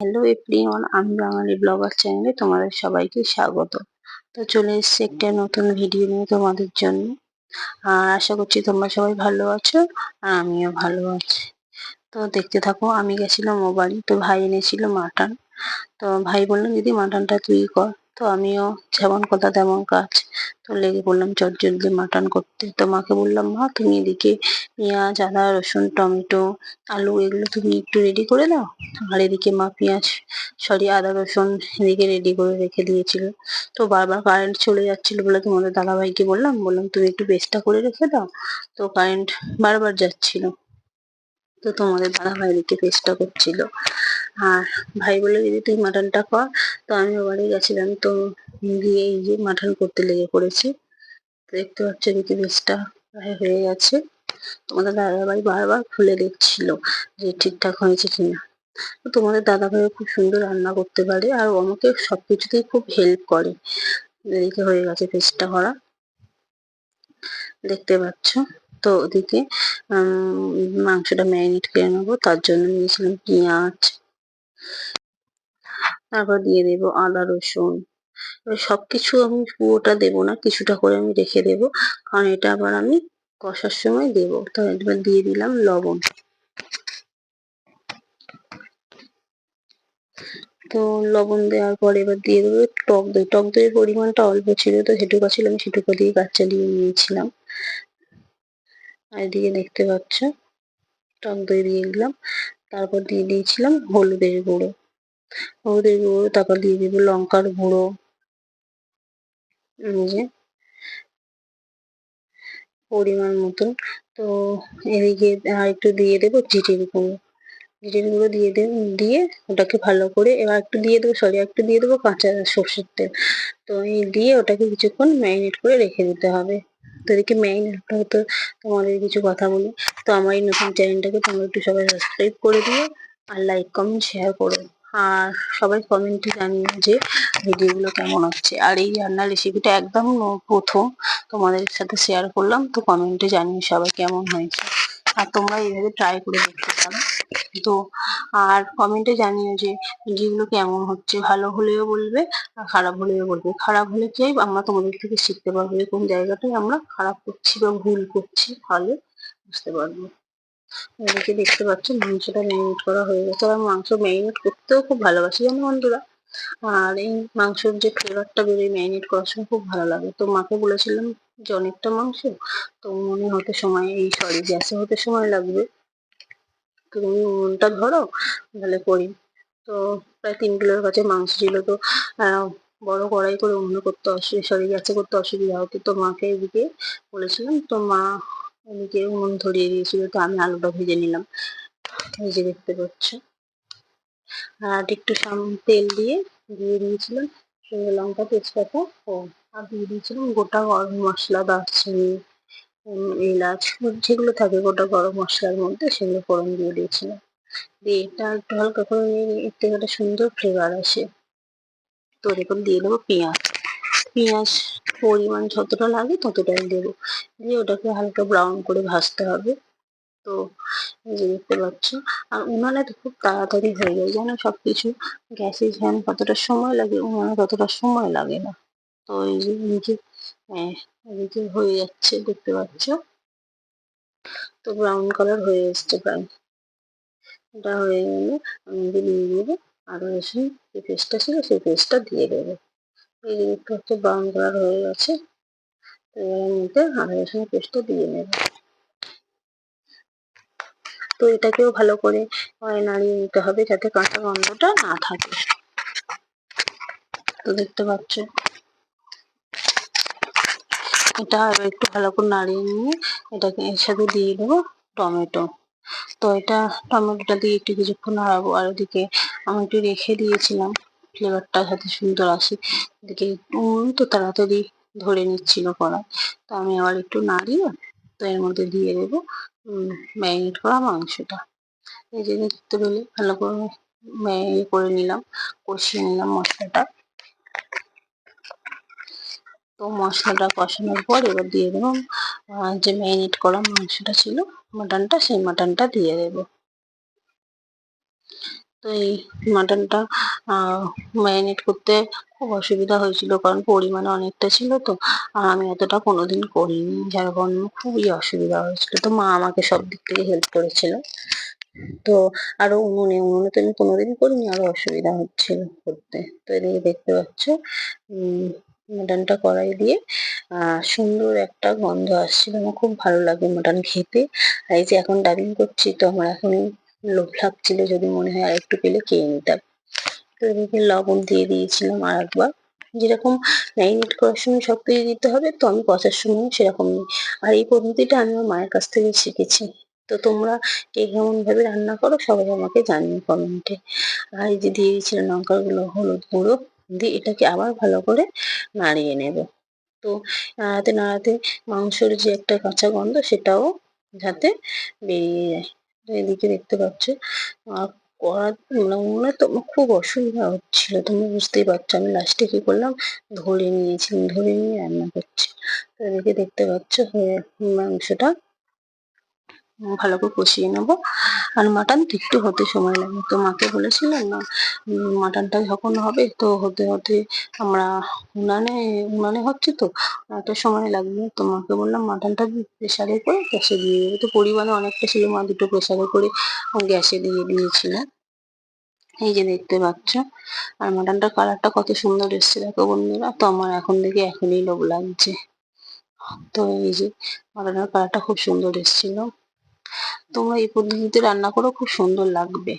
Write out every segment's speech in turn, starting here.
Hello everyone, আমি বাঙালি blogger চ্যানেলে তোমাদের সবাইকে স্বাগত। তো চলে এসেছি একটা নতুন ভিডিও নিয়ে তোমাদের জন্য। আর আশা করছি তোমরা সবাই ভালো আছো আর আমিও ভালো আছি। তো দেখতে থাকো, আমি গেছিলাম ও বাড়ি, তো ভাই এনেছিল মাটন। তো ভাই বললো দিদি মাটনটা তুই কর। তো আমিও যেমন কথা তেমন কাজ, তো লেগে পড়লাম চটজলদি মাটন করতে। তো মাকে বললাম, মা তুমি এদিকে পেঁয়াজ, আদা, রসুন, টমেটো, আলু এগুলো তুমি একটু রেডি করে দাও। আর এদিকে মা পেঁয়াজ, আদা রসুন এদিকে রেডি করে রেখে দিয়েছিল। তো বারবার কারেন্ট চলে যাচ্ছিল বলে তোমাদের দাদাভাইকে বললাম তুমি একটু পেস্টটা করে রেখে দাও। তো কারেন্ট বারবার যাচ্ছিল, তো তোমাদের দাদাভাই এদিকে পেস্টটা করছিল। আর ভাই বললো দিদি তুই মাটনটা কর। তো আমি ও বাড়ি গেছিলাম, তো গিয়ে এই যে মাটন করতে লেগে পড়েছি। তো দেখতে পাচ্ছ এদিকে পেস্টটা প্রায় হয়ে গেছে। তোমাদের দাদাভাই বারবার খুলে দেখছিল যে ঠিকঠাক হয়েছে কিনা। তো তোমাদের দাদাভাইও খুব সুন্দর রান্না করতে পারে আর ও আমাকে সবকিছুতেই খুব হেল্প করে। এদিকে হয়ে গেছে পেস্টটা করা, দেখতে পাচ্ছ। তো ওদিকে মাংসটা ম্যারিনেট করে নেবো, তার জন্য নিয়েছিলাম পেঁয়াজ, তারপর দিয়ে দেবো আদা রসুন। এবার সবকিছু আমি পুরোটা দেবো না, কিছুটা করে আমি রেখে দেবো, কারণ এটা আবার আমি কষার সময় দেবো। তো এবার দিয়ে দিলাম লবণ। তো লবণ দেওয়ার পর এবার দিয়ে দেবো টক দই। টক দইয়ের পরিমাণটা অল্প ছিল, তো যেটুকু ছিল আমি সেটুকু দিয়ে কাজ চালিয়ে নিয়েছিলাম। আর এদিকে দেখতে পাচ্ছ টক দই দিয়ে দিলাম। তারপর দিয়ে দিয়েছিলাম হলুদের গুঁড়ো। তারপর দিয়ে দেবো লঙ্কার গুঁড়ো, এই যে পরিমাণ মতো। তো এদিকে আর একটু দিয়ে দেবো জিরের গুঁড়ো। জিরের গুঁড়ো দিয়ে ওটাকে ভালো করে, এবার একটু দিয়ে দেবো একটু দিয়ে দেবো কাঁচা সর্ষের তেল। তো এই দিয়ে ওটাকে কিছুক্ষণ ম্যারিনেট করে রেখে দিতে হবে। তো এদিকে ম্যারিনেট হতে তোমাদের কিছু কথা বলি। তো আমার এই নতুন চ্যানেলটাকে তোমরা একটু সবাই সাবস্ক্রাইব করে দিও আর লাইক কমেন্ট শেয়ার করো। আর সবাই কমেন্টে জানিও যে ভিডিওগুলো কেমন হচ্ছে। আর এই রান্নার রেসিপিটা একদম প্রথম তোমাদের সাথে শেয়ার করলাম, তো কমেন্টে জানিও সবাই কেমন হয়েছে। আর তোমরা এইভাবে ট্রাই করে দেখতে পারো। তো আর কমেন্টে জানিও যে ভিডিওগুলো কেমন হচ্ছে, ভালো হলেও বলবে আর খারাপ হলেও বলবে। খারাপ হলে কি হয়, আমরা তোমাদের থেকে শিখতে পারবো যে কোন জায়গাটায় আমরা খারাপ করছি বা ভুল করছি, তাহলে বুঝতে পারবো। এদিকে দেখতে পাচ্ছ মাংসটা ম্যারিনেট করা হয়ে গেছে। আর মাংস ম্যারিনেট করতেও খুব ভালোবাসি জানো বন্ধুরা। আর এই মাংসের যে ফ্লেভারটা বেরোয় ম্যারিনেট করার সময় খুব ভালো লাগে। তো মাকে বলেছিলাম যে অনেকটা মাংস, তো উনুনে হতে সময় গ্যাসে হতে সময় লাগবে, তুমি উনুনটা ধরো তাহলে করি। তো প্রায় 3 কিলোর কাছে মাংস ছিল। তো বড় কড়াই করে উনুনে করতে গ্যাসে করতে অসুবিধা হতো। তো মাকে এদিকে বলেছিলাম, তো মা এদিকে উনুন ধরিয়ে দিয়েছিল। তো আমি আলুটা ভেজে নিলাম, এই যে দেখতে পাচ্ছ। আর একটু তেল দিয়ে দিয়েছিলাম শুকনো লঙ্কা, তেজপাতা ও আর দিয়ে দিয়েছিলাম গোটা গরম মশলা, দারচিনি, এলাচ যেগুলো থাকে গোটা গরম মশলার মধ্যে, সেগুলো ফোড়ন দিয়ে দিয়েছিলাম। দিয়ে এটা একটু হালকা করে নিয়ে এর থেকে একটা সুন্দর ফ্লেভার আসে। তো এরকম দিয়ে দেবো পেঁয়াজ। পেঁয়াজ পরিমাণ যতটা লাগে ততটাই দেবো। দিয়ে ওটাকে হালকা ব্রাউন করে ভাজতে হবে। তো এই যে দেখতে পাচ্ছ। আর উনানে তো খুব তাড়াতাড়ি হয়ে যায় জানো সবকিছু। গ্যাসে যেমন কতটা সময় লাগে, উনানে ততটা সময় লাগে না। তো এই যে এদিকে হয়ে যাচ্ছে দেখতে পাচ্ছ। তো ব্রাউন কালার হয়ে এসছে প্রায়। এটা হয়ে গেলে আমি দিয়ে দেবো আদা রসুন যে পেস্টটা ছিল সেই পেস্টটা দিয়ে দেবো। এই যে দেখতে পাচ্ছ ব্রাউন কালার হয়ে গেছে। তো এর মধ্যে আদা রসুনের পেস্টটা দিয়ে নেবো। তো এটাকেও ভালো করে নাড়িয়ে নিতে হবে যাতে কাঁচা গন্ধটা না থাকে। তো দেখতে পাচ্ছ এটা এবার একটু ভালো করে নাড়িয়ে নিয়ে এটাকে এর সাথে দিয়ে দেবো টমেটো। তো এটা টমেটোটা দিয়ে একটু কিছুক্ষণ নাড়াবো। আর ওদিকে আমি একটু রেখে দিয়েছিলাম ফ্লেভারটা যাতে সুন্দর আসে। এদিকে তো তাড়াতাড়ি ধরে নিচ্ছিল কড়াই। তো আমি আবার একটু নাড়িয়ে তো এর মধ্যে দিয়ে দেবো ম্যারিনেট করা মাংসটা। এই যে দেখতে পেলে ভালো করে করে নিলাম, কষিয়ে নিলাম মশলাটা। তো মশলাটা কষানোর পর এবার দিয়ে দেবো যে ম্যারিনেট করা মাংসটা ছিল, মাটনটা, সেই মাটনটা দিয়ে দেবো। তো এই মাটনটা ম্যারিনেট করতে খুব অসুবিধা হয়েছিল, কারণ পরিমাণে অনেকটা ছিল তো। আর আমি অতটা কোনোদিন করিনি, যার কারণে খুবই অসুবিধা হয়েছিল। তো মা আমাকে সব দিক থেকে হেল্প করেছিল। তো আরো উনুনে তো আমি কোনোদিন করিনি, আরো অসুবিধা হচ্ছিল করতে। তো এদিকে দেখতে পাচ্ছ মাটনটা কড়াই দিয়ে সুন্দর একটা গন্ধ আসছিল। আমার খুব ভালো লাগে মাটন খেতে। আর এই যে এখন ডাবিং করছি, তো আমার এখন লোভ লাগছিল, যদি মনে হয় আরেকটু পেলে খেয়ে নিতাম। তো এদিকে লবণ দিয়ে দিয়েছিলাম আরেকবার। যেরকম ম্যারিনেট করার সময় সবকিছু দিতে হবে, তো আমি কষার সময় সেরকমই। আর এই পদ্ধতিটা আমি আমার মায়ের কাছ থেকে শিখেছি। তো তোমরা কে কেমন ভাবে রান্না করো সবাই আমাকে জানিও কমেন্টে। আর এই যে দিয়ে দিয়েছিলাম লঙ্কার গুঁড়ো, হলুদ গুঁড়ো দিয়ে এটাকে আবার ভালো করে নাড়িয়ে নেব। তো নাড়াতে নাড়াতে মাংসর যে একটা কাঁচা গন্ধ সেটাও যাতে বেরিয়ে যায়। তো এদিকে দেখতে পাচ্ছ কড়া মানে উনুনে তো আমার খুব অসুবিধা হচ্ছিল, তুমি বুঝতেই পারছো। আমি লাস্টে কি করলাম, ধরে নিয়েছিলাম, ধরে নিয়ে রান্না করছি। তো এদিকে দেখতে পাচ্ছ মাংসটা ভালো করে কষিয়ে নেবো। আর মাটন তো একটু হতে সময় লাগে। তো মাকে বলেছিলাম না মাটনটা যখন হবে তো হতে হতে আমরা উনানে হচ্ছে তো এত সময় লাগবে। তো মাকে বললাম মাটনটা প্রেসারে করে গ্যাসে দিয়ে দেবে। তো পরিমাণে অনেকটা ছিল, মা দুটো প্রেসারে করে গ্যাসে দিয়ে দিয়েছিল। এই যে দেখতে পাচ্ছ। আর মাটনটার কালারটা কত সুন্দর এসছে দেখো বন্ধুরা। তো আমার এখন দেখে এখনই লোভ লাগছে। তো এই যে মাটনের কালারটা খুব সুন্দর এসেছিল। তোমরা এই পদ্ধতিতে রান্না করো, খুব সুন্দর লাগবে।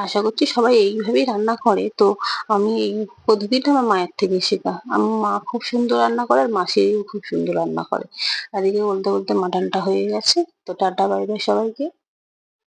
আশা করছি সবাই এইভাবেই রান্না করে। তো আমি এই পদ্ধতিটা আমার মায়ের থেকে শেখা। আমার মা খুব সুন্দর রান্না করে, আর মাসিও খুব সুন্দর রান্না করে। আর এদিকে বলতে বলতে মাটনটা হয়ে গেছে। তো টাটা বাই বাই সবাইকে।